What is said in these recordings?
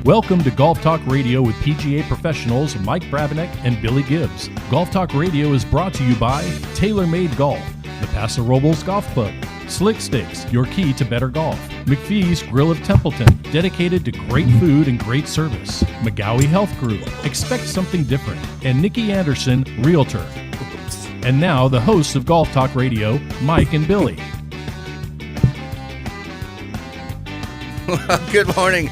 Welcome to Golf Talk Radio with PGA professionals Mike Brabenec and Billy Gibbs. Golf Talk Radio is brought to you by TaylorMade Golf, the Paso Robles Golf Club, Slick Sticks, your key to better golf, McPhee's Grill of Templeton, dedicated to great food and great service, McGowie Health Group, expect something different, and Nikki Anderson, Realtor. And now the hosts of Golf Talk Radio, Mike and Billy. Good morning.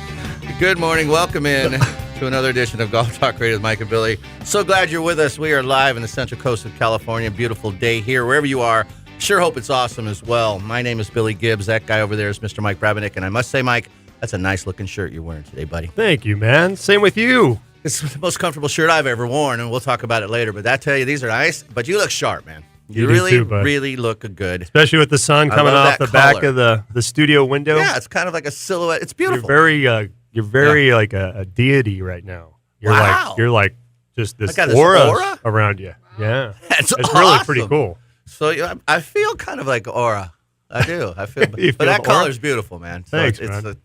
Good morning. Welcome in to another edition of Golf Talk Radio with Mike and Billy. So glad you're with us. We are live in the Central Coast of California. Beautiful day here. Wherever you are, sure hope it's awesome as well. My name is Billy Gibbs. That guy over there is Mr. Mike Brabenec. And I must say, Mike, that's a nice-looking shirt you're wearing today, buddy. Thank you, man. Same with you. It's the most comfortable shirt I've ever worn, and we'll talk about it later. But I tell you, these are nice. But you look sharp, man. You really look good. Especially with the sun coming off the back of the studio window. Yeah, it's kind of like a silhouette. It's beautiful. You're very like a deity right now. You're like just this aura around you. Yeah. That's it's awesome. Really pretty cool. So I feel kind of like aura. I do. I feel, but that color's beautiful, man. So Thanks, man.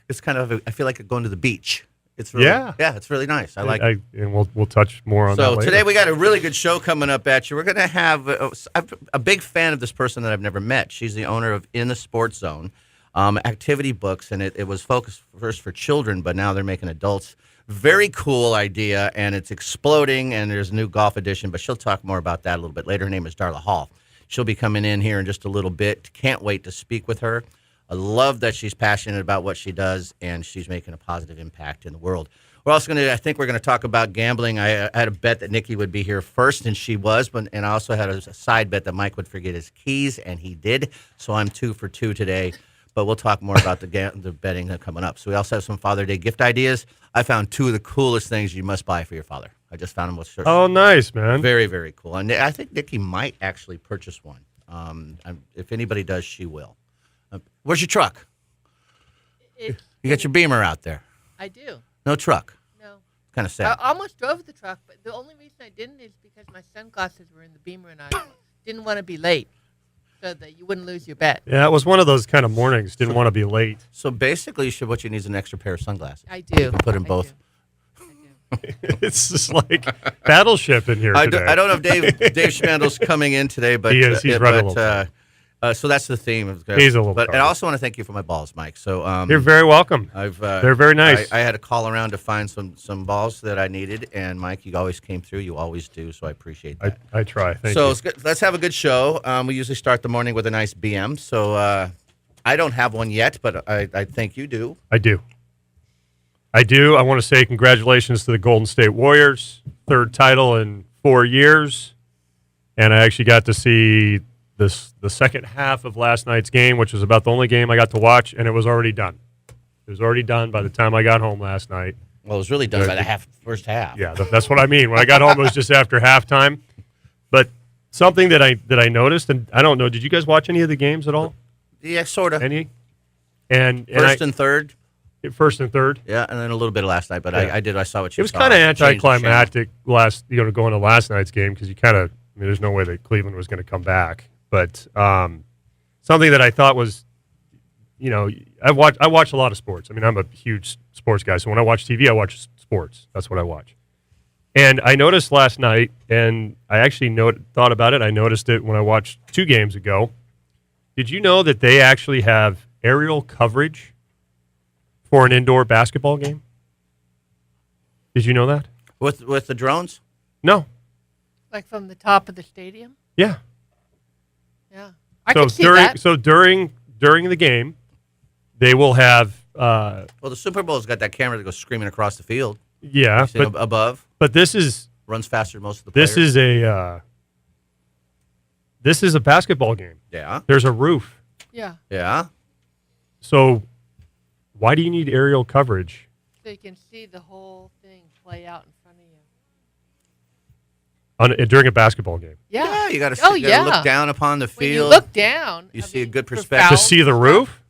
It's kind of. I feel like going to the beach. It's really, it's really nice. I like it. And we'll touch more on that later. So today we got a really good show coming up at you. We're going to have I'm a big fan of this person that I've never met. She's the owner of In the Sports Zone activity books, and it was focused first for children, but now they're making adults. Very cool idea, and it's exploding, and there's a new golf edition, but she'll talk more about that a little bit later. Her name is Darla Hall. She'll be coming in here in just a little bit. Can't wait to speak with her. I love that she's passionate about what she does, and she's making a positive impact in the world. We're also I think we're going to talk about gambling. I had a bet that Nikki would be here first, and she was, and I also had a side bet that Mike would forget his keys, and he did. So I'm 2 for 2 today, but we'll talk more about the betting coming up. So we also have some Father's Day gift ideas. I found 2 of the coolest things you must buy for your father. I just found them with shirts. Oh, nice, man. Very, very cool. And I think Nikki might actually purchase one. If anybody does, she will. Where's your truck? You got your Beamer out there. I do. No truck. No. Kind of sad. I almost drove the truck, but the only reason I didn't is because my sunglasses were in the Beamer, and I didn't want to be late so that you wouldn't lose your bet. Yeah, it was one of those kind of mornings. Didn't want to be late. So basically, what you need is an extra pair of sunglasses. I do. You can put in both. It's just like Battleship in here today. I don't know if Dave Schmandel's coming in today, but he is. He's running a little. So that's the theme. He's a little. But I also want to thank you for my balls, Mike. So you're very welcome. They're very nice. I had to call around to find some balls that I needed, and Mike, you always came through. You always do, so I appreciate that. I try. Thank you. So let's have a good show. We usually start the morning with a nice BM. So I don't have one yet, but I think you do. I do. I want to say congratulations to the Golden State Warriors, 3rd title in 4 years, and I actually got to see the second half of last night's game, which was about the only game I got to watch, and it was already done. It was already done by the time I got home last night. Well, it was really done by the first half. Yeah, that's what I mean. When I got home, it was just after halftime. But something that I noticed, and I don't know, did you guys watch any of the games at all? Yeah, sort of. Any? And first and third. First and third. Yeah, and then a little bit of last night, but yeah. I did. I saw what you saw. It was kind of anticlimactic going to last night's game because there's no way that Cleveland was going to come back. But something that I thought was, I watch a lot of sports. I mean, I'm a huge sports guy, so when I watch TV, I watch sports. That's what I watch. And I noticed last night, and I actually thought about it. I noticed it when I watched 2 games ago. Did you know that they actually have aerial coverage for an indoor basketball game? Did you know that? With the drones? No. Like from the top of the stadium? Yeah. Yeah. I can see that. So during the game, they will have... well, the Super Bowl's got that camera that goes screaming across the field. Yeah. But above. But this is... Runs faster than most of the players. This is a basketball game. Yeah. There's a roof. Yeah. Yeah. So why do you need aerial coverage? So you can see the whole thing play out in front of you. During a basketball game. Yeah. You got to look down upon the field. When you look down, you see a good perspective. To see the roof?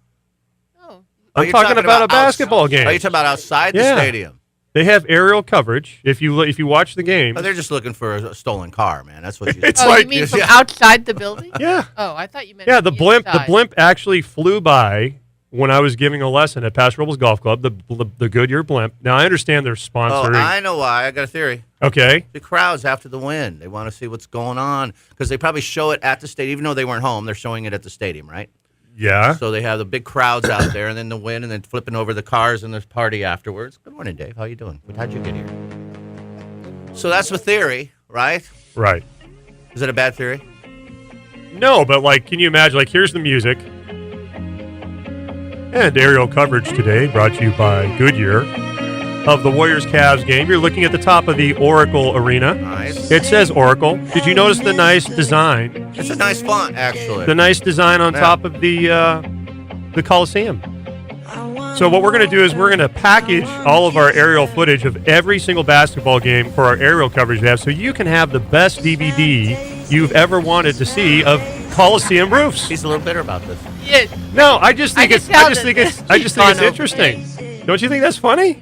No. I'm talking about a basketball game. Are you talking about outside the stadium? They have aerial coverage. If you watch the game, they're just looking for a stolen car, man. That's what you. It's you mean from outside the building? Yeah. Oh, I thought you meant. Yeah, the blimp actually flew by when I was giving a lesson at Paso Robles Golf Club, the Goodyear blimp. Now, I understand they're Oh, sponsoring. I know why. I got a theory. Okay. The crowds after the win. They want to see what's going on because they probably show it at the stadium. Even though they weren't home, they're showing it at the stadium, right? Yeah. So they have the big crowds out there, and then the win, and then flipping over the cars, and there's party afterwards. Good morning, Dave. How you doing? How'd you get here? So that's the theory, right? Right. Is it a bad theory? No, but like, can you imagine? Like, here's the music. And aerial coverage today brought to you by Goodyear of the Warriors-Cavs game. You're looking at the top of the Oracle Arena. Nice. It says Oracle. Did you notice the nice design? It's a nice font, actually. The nice design on Yeah. top of the Coliseum. So what we're going to do is we're going to package all of our aerial footage of every single basketball game for our aerial coverage we have, so you can have the best DVD you've ever wanted to see of Coliseum roofs. He's a little bitter about this. Yes. No, I just think it's Chicano. interesting. Don't you think that's funny?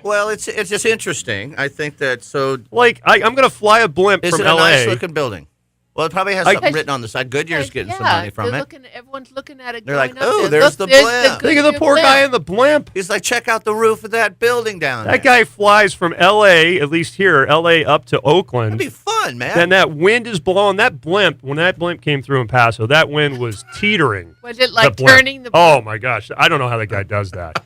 Well, it's just interesting. I think that so. Like, I'm going to fly a blimp Is from it a LA. nice looking building? Well, it probably has something written on the side. Goodyear's getting some money from it. Everyone's looking at it. They're like, going up "Oh, there. there's Look, the blimp." Think of the poor guy in the blimp. He's like, check out the roof of that building down That there. guy flies from LA, at least here, LA up to Oakland. That'd be fun, man. Then that wind is blowing. That blimp, when that blimp came through in Paso, that wind was teetering. Was it like blimp. turning the? Oh my gosh, I don't know how that guy does that.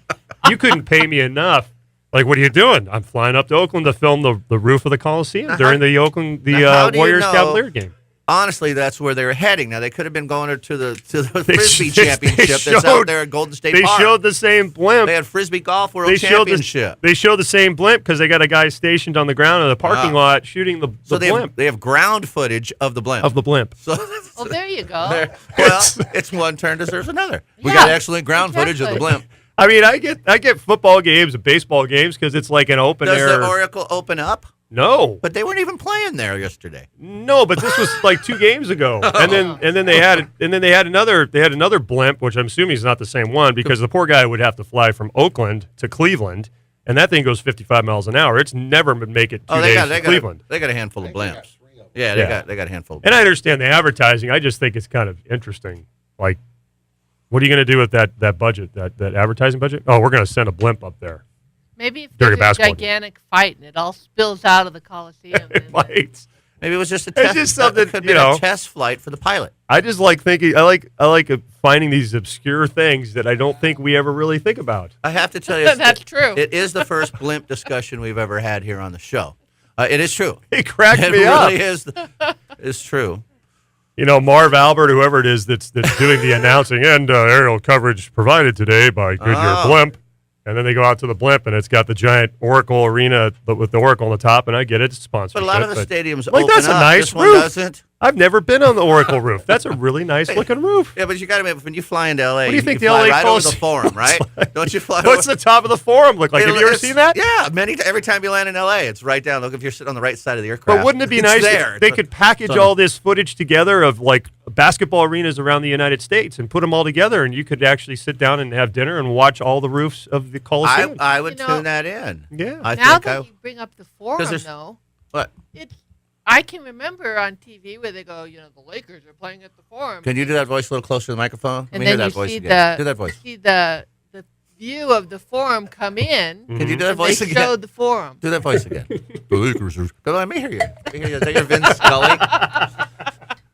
You couldn't pay me enough. Like, what are you doing? I'm flying up to Oakland to film the roof of the Coliseum Now, during the Oakland how do you Warriors know- Cavalier game. Honestly, that's where they were heading. Now they could have been going to the They frisbee sh- championship they that's out showed- there at Golden State They Park. showed the same blimp. They had frisbee golf world They showed championship. they showed the same blimp because they got a guy stationed on the ground in the parking lot shooting the so they blimp have, they have ground footage of the blimp. of the blimp. So Oh, there you go. well, it's one turn deserves another. We Yeah, got excellent ground footage of the exactly. blimp. I mean, I get football games and baseball games because it's like an open Does air. the Oracle open up? No, But they weren't even playing there yesterday. no, but this was like 2 games ago, and then they had another blimp, which I'm assuming is not the same one because the poor guy would have to fly from Oakland to Cleveland, and that thing goes 55 miles an hour. It's never would make it 2 Oh, days they to Cleveland. got a handful of blimps. Yeah, they got a handful of blimps. And I understand the advertising. I just think it's kind of interesting. Like, what are you going to do with that budget, that advertising budget? Oh, we're going to send a blimp up there. Maybe if During there's a a basketball game. gigantic fight and it all spills out of the Coliseum. It and might. Maybe it was just a It's test. just something, It could you be know. a test flight for the pilot. I just like thinking. I like finding these obscure things that I don't think we ever really think about. I have to tell you, That's true. It is the first blimp discussion we've ever had here on the show. It is true. It cracked It me up. really is. It's true. You know, Marv Albert, whoever it is that's doing the announcing, and aerial coverage provided today by Goodyear Oh. Blimp. And then they go out to the blimp, and it's got the giant Oracle Arena, but with the Oracle on the top. And I get it, it's sponsored. But a lot of the stadiums like, open that's a up. nice This one roof. doesn't. I've never been on the Oracle roof. That's a really nice looking roof. Yeah, but you got to admit, when you fly into LA, What do you think you the fly LA right over the Coliseum Forum, right? looks like? Don't you fly? What's the top of the Forum look like? Have you ever It's- seen that? Yeah, every time you land in LA, it's right down. Look, if you're sitting on the right side of the aircraft. But wouldn't it be it's nice there. if they It's could package it's on all this footage together of like basketball arenas around the United States and put them all together, and you could actually sit down and have dinner and watch all the roofs of the Coliseum? I would You know, tune that in. Yeah. I now think that you bring up the Forum, there's- though, What? I can remember on TV where they go, the Lakers are playing at the Forum. Can you do that voice a little closer to the microphone? Let And me hear then that you voice see again. Do that voice. see the view of the Forum come in. Can you do that and voice they again? showed the Forum. Do that voice again. The Lakers are. Go, let me hear you. Let me hear you. Is that your Vince Scully?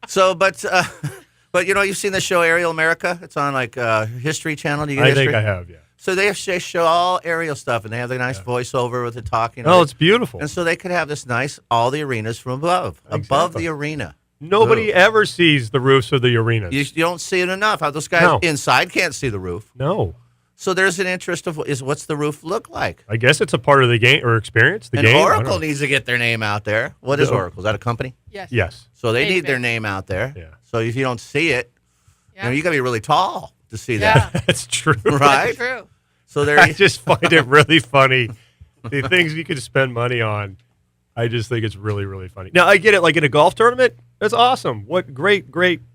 So, but you've seen the show Aerial America. It's on like History Channel. Do you get I History? think I have, yeah. So they show all aerial stuff, and they have the nice voiceover with the talking. Oh, it's beautiful. And so they could have this nice, all the arenas from above Exactly. the arena. Nobody Ooh. ever sees the roofs of the arenas. You don't see it enough. How those guys No. inside can't see the roof. No. So there's an interest of what's the roof look like? I guess it's a part of the game or experience. The And game. I don't Oracle know. needs to get their name out there. What is No. Oracle? Is that a company? Yes. Yes. So they Amen. need their name out there. Yeah. So if you don't see it, Yeah. you got to be really tall to see Yeah. that, That's true. right? That's true. So there. I just find it really funny. The things you could spend money on, I just think it's really, really funny. Now, I get it. Like in a golf tournament, that's awesome. What great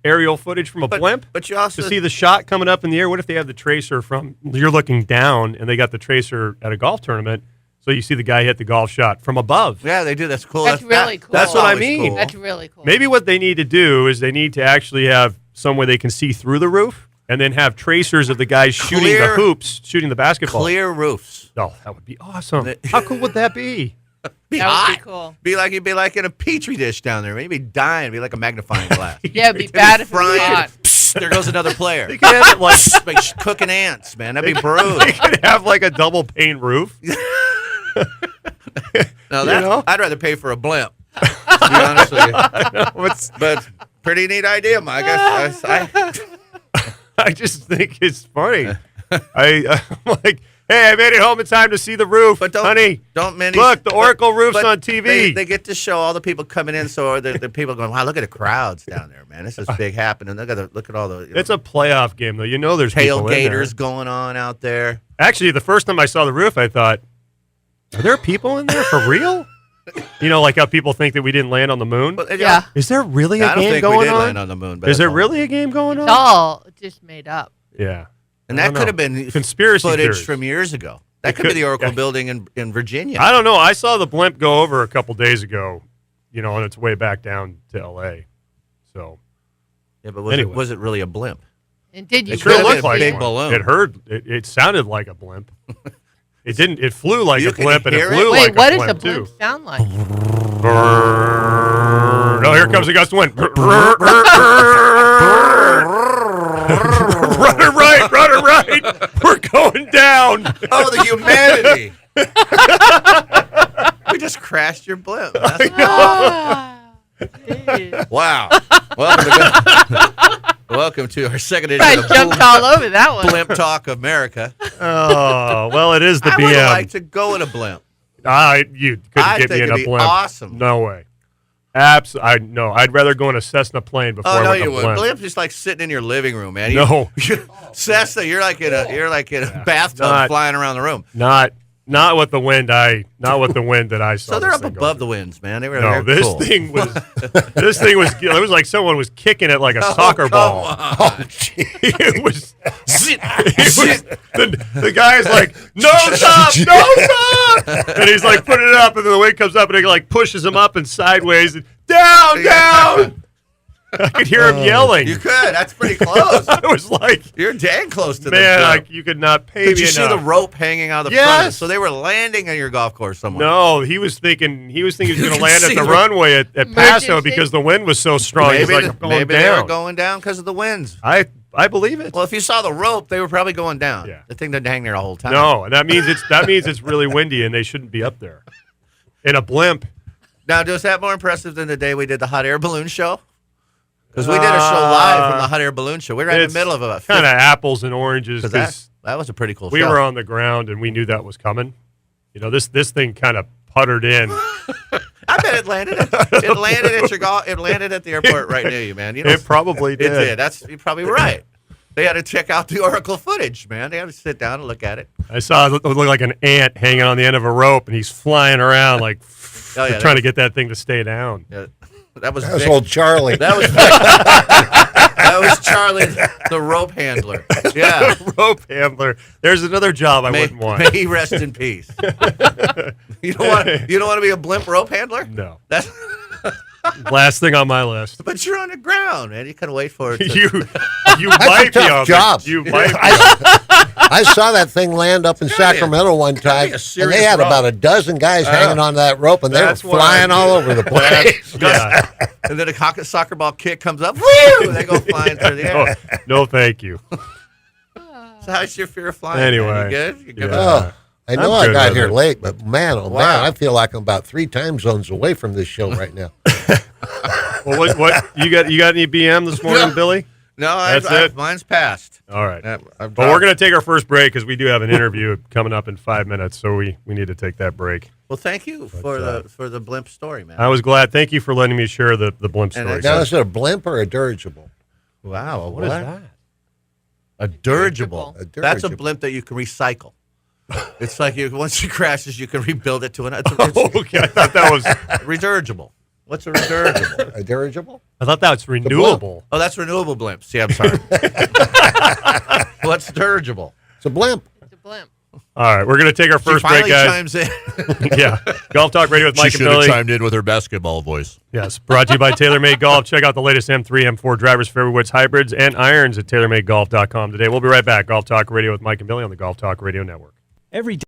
aerial footage from a blimp. But you also To see the shot coming up in the air. What if they have the tracer from, you're looking down and they got the tracer at a golf tournament, so you see the guy hit the golf shot from above. Yeah, they do. That's cool. That's really cool. That's what I always mean. cool. That's really cool. Maybe what they need to do is they need to actually have some way they can see through the roof. and then have tracers of the guys shooting the Clear- hoops, shooting the basketball. Clear roofs. Oh, that would be awesome. How cool would that be? Be That would hot. be cool. You'd be like in a petri dish down there. Maybe dying. It'd be like a magnifying glass. Yeah, it'd be bad if it was Frying. hot. Psst, there goes another player. They could have it like Like cooking ants, man. That'd be they brutal. could have like a double pane roof. Now You know? I'd rather pay for a blimp. To be honest with you. What's But pretty neat idea, Mike. I just think it's funny. I'm like, hey, I made it home in time to see the roof, But honey. don't many. Look, the Oracle roof's but on TV. They get to show all the people coming in, so the people going, wow, look at the crowds down there, man. This is big happening. Look at all the It's a playoff game, though. You know there's people in there. tailgaters going on out there. Actually, the first time I saw the roof, I thought, are there people in there for real? You know, like how people think that we didn't land on the moon. But, Yeah. Is there really I a don't game think we going did on? land on the moon. But Is there that's all. really a game going It's on? all just made up. Yeah. And I that don't could know. have been Conspiracy footage theories. from years ago. That It could be could- the Oracle yeah. building in Virginia. I don't know. I saw the blimp go over a couple days ago, you know, on its way back down to L.A. So Yeah, but Anyway. was it really a blimp? And did you It sure could have looked been a like big one. balloon. It sounded like a blimp. It didn't. It flew like You a can blimp, and it hear it? flew Wait, like what a does a blimp blimp too. sound like? No, here comes a gust of wind. Rudder right. We're going down. Oh, the humanity! We just crashed your blimp. Ah, geez. Wow. Welcome to our second I edition of jumped all over that one. Blimp Talk America. Oh, well, it is the I would BM. like to go in a blimp. You couldn't I get me think in a it'd be blimp. awesome. No way. No. I'd rather go in a Cessna plane before Oh I no, went you to would. blimp. Blimp's just like sitting in your living room, man. No, Cessna, you're like in a bathtub Not- flying around the room. not with the wind that I saw. So they're this up thing above go the winds, man. through. They're No, this cool. thing was it was like someone was kicking it like a soccer come ball. on. It was. Zit, It was zit. the guy's like, no stop, and he's like putting it up, and then the wind comes up, and it like pushes him up and sideways, and down. I could hear him yelling. You could. That's pretty close. I was like, You're dang close to the man, blimp. like you could not pay Did me you see the enough. rope hanging out of the front? Yes. So they were landing on your golf course somewhere. No, he was thinking he was going can to land at see the the- runway at Paso Emergency. because the wind was so strong. He's maybe like, I'm going maybe they were down. going down because of the winds. I believe it. Well, if you saw the rope, they were probably going down. Yeah. The thing didn't hang there the whole time. No, and that means it's really windy and they shouldn't be up there. In a blimp. Now, was that more impressive than the day we did the hot air balloon show? Because we did a show live from the hot air balloon show. We were in the It's middle of a kind of apples and oranges because because that was a pretty cool we show. were on the ground and we knew that was coming. You know, this thing kind of puttered in. I bet it landed. It landed at your golf. It landed at the airport right near you, man. You know, It probably it did. did. You're probably right. They had to check out the Oracle footage, man. They had to sit down and look at it. I saw it looked like an ant hanging on the end of a rope and he's flying around like Oh, yeah, trying to get that thing to stay down. Yeah, that was That was Vic. old Charlie. That was that was Charlie, the rope handler. Yeah. Rope handler. There's another job I May, wouldn't want. may he rest in peace. You don't want to be a blimp rope handler? No. That's Last thing on my list. but you're on the ground, man. You can wait for it. To, You might be tough on job. You might be I saw that thing land up in Sacramento one time, be a and serious they had rope. about a dozen guys hanging on that rope, and they were That's what flying I all over the place. yeah. and then a soccer ball kick comes up. Woo! And they go flying through the Oh, air. no, thank you. So how's your fear of flying? man? Anyway, You good? You good? yeah. Oh, I know I'm I good got with here it. late, but man, oh Wow. man, I feel like I'm about 3 time zones away from this show right now. Well, what you got any BM this morning, Billy? No, That's it? mine's passed. All right. I've But we're going to take our first break because we do have an interview coming up in 5 minutes, so we need to take that break. Well, thank you for the blimp story, man. I was glad. Thank you for letting me share the blimp And story. it's- Now, is it a blimp or a dirigible? Wow, What is that? A dirigible. A That's a dirigible. blimp that you can recycle. It's like once it crashes, you can rebuild it to an. It's Okay, I thought that was redirigible. What's a redirigible? A dirigible? I thought that was renewable. Oh, that's renewable blimps. Yeah, I'm sorry. What's dirigible? It's a blimp. It's a blimp. All right, we're going to take our first break, guys. Chimes in. Yeah, Golf Talk Radio with She Mike and should have Billy. chimed in with her basketball voice. Yes, brought to you by TaylorMade Golf. Check out the latest M3, M4 drivers, fairways, hybrids, and irons at TaylorMadeGolf.com today. We'll be right back. Golf Talk Radio with Mike and Billy on the Golf Talk Radio Network. Every day.